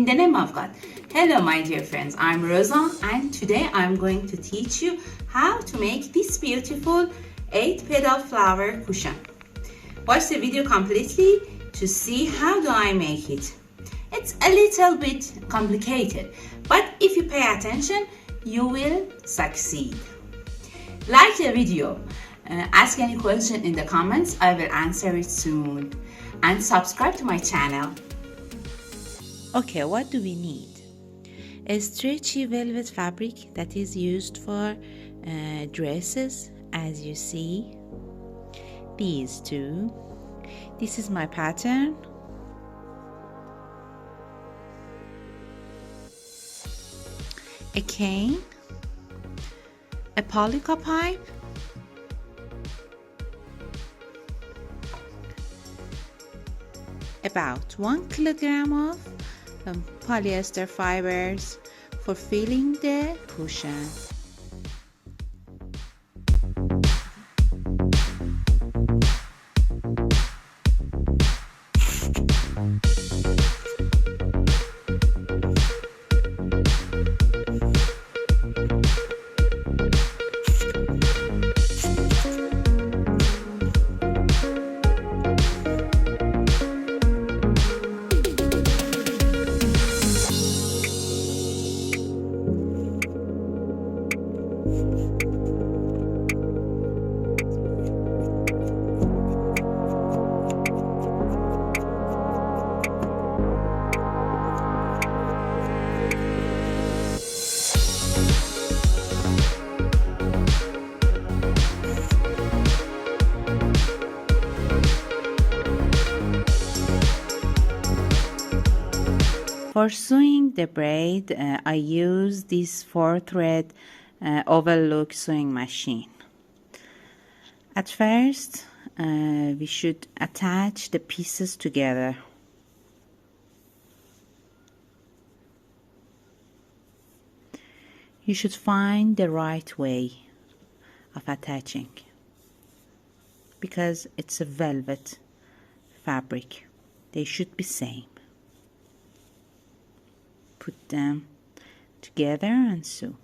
In the name of God. Hello my dear friends, I'm Rosa and today I'm going to teach you how to make this beautiful 8-petal flower cushion. Watch the video completely to see how do I make it. It's a little bit complicated, but if you pay attention, you will succeed. Like the video, ask any question in the comments, I will answer it soon. And subscribe to my channel. Okay, what do we need? A stretchy velvet fabric that is used for dresses, as you see. These two. This is my pattern. A cane. A polyco pipe. About 1 kilogram of polyester fibers for filling the cushion. For sewing the braid, I use this 4-thread overlock sewing machine. At first, we should attach the pieces together. You should find the right way of attaching because it's a velvet fabric. They should be same. Put them together and sew.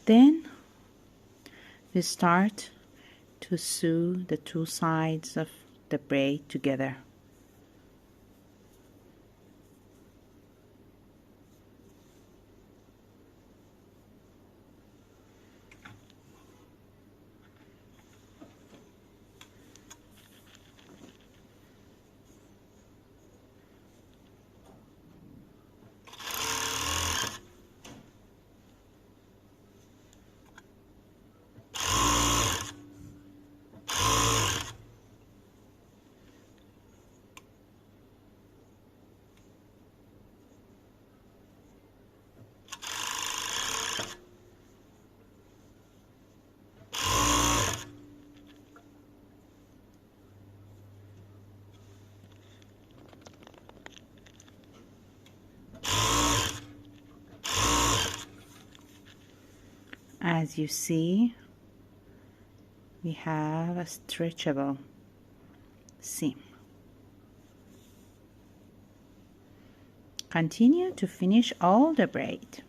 Then we start to sew the two sides of the braid together. As you see, we have a stretchable seam. Continue to finish all the braid.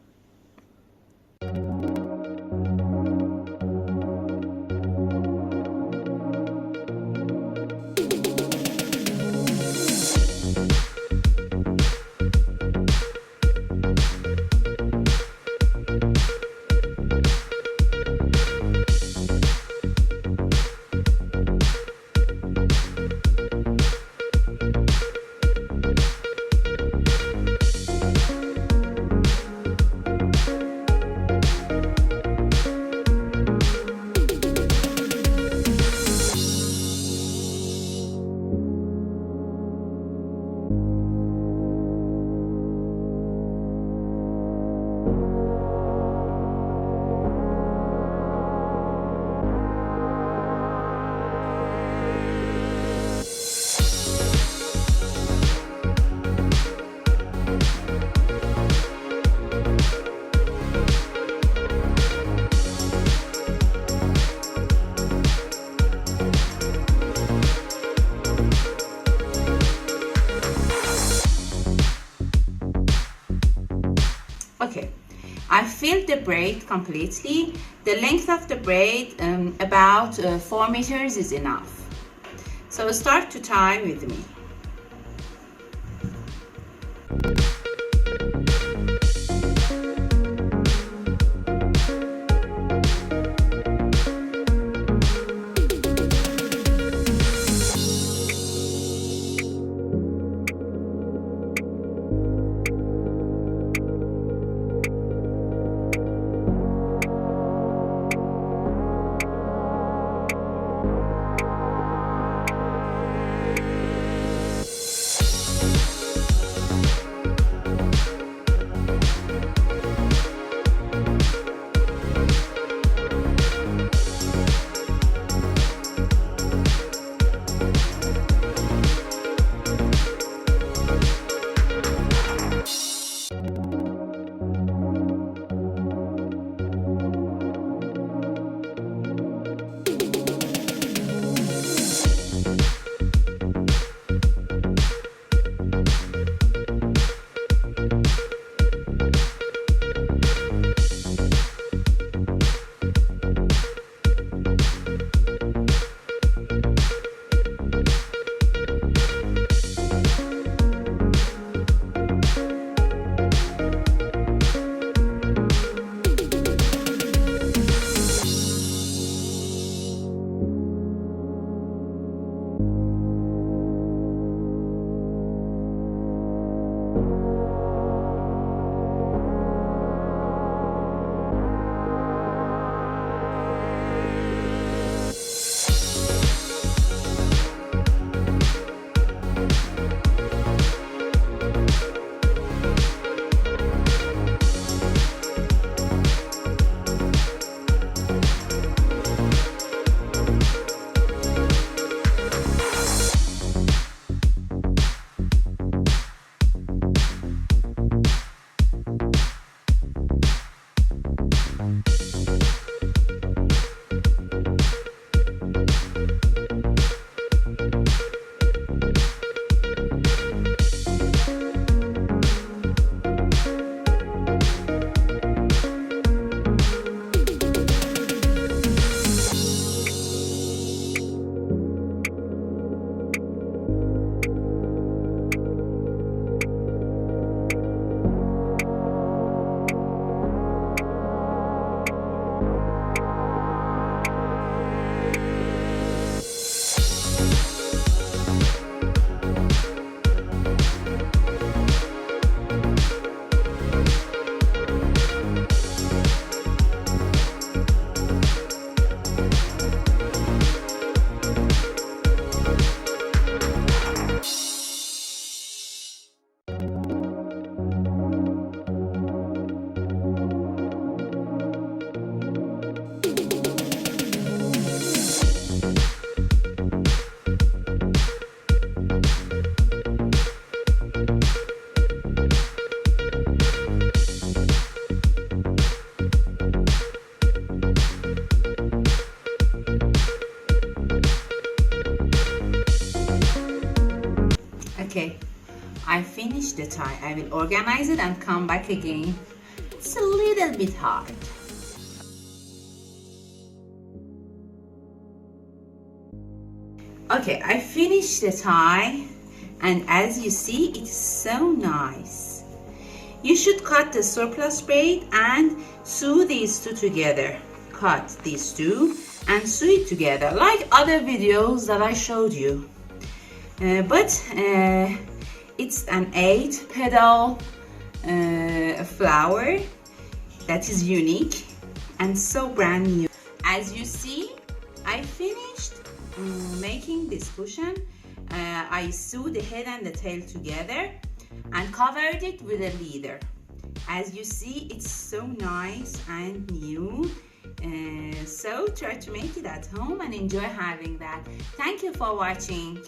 Okay, I filled the braid completely. The length of the braid about 4 meters is enough. So start to tie with me. Okay, I finished the tie. I will organize it and come back again. It's a little bit hard. Okay, I finished the tie, and as you see, it's so nice. You should cut the surplus braid and sew these two together. Cut these two and sew it together like other videos that I showed you. But it's an 8 petal flower that is unique and so brand new. As you see, I finished making this cushion. I sewed the head and the tail together and covered it with a leather. As you see, it's so nice and new. So try to make it at home and enjoy having that. Thank you for watching.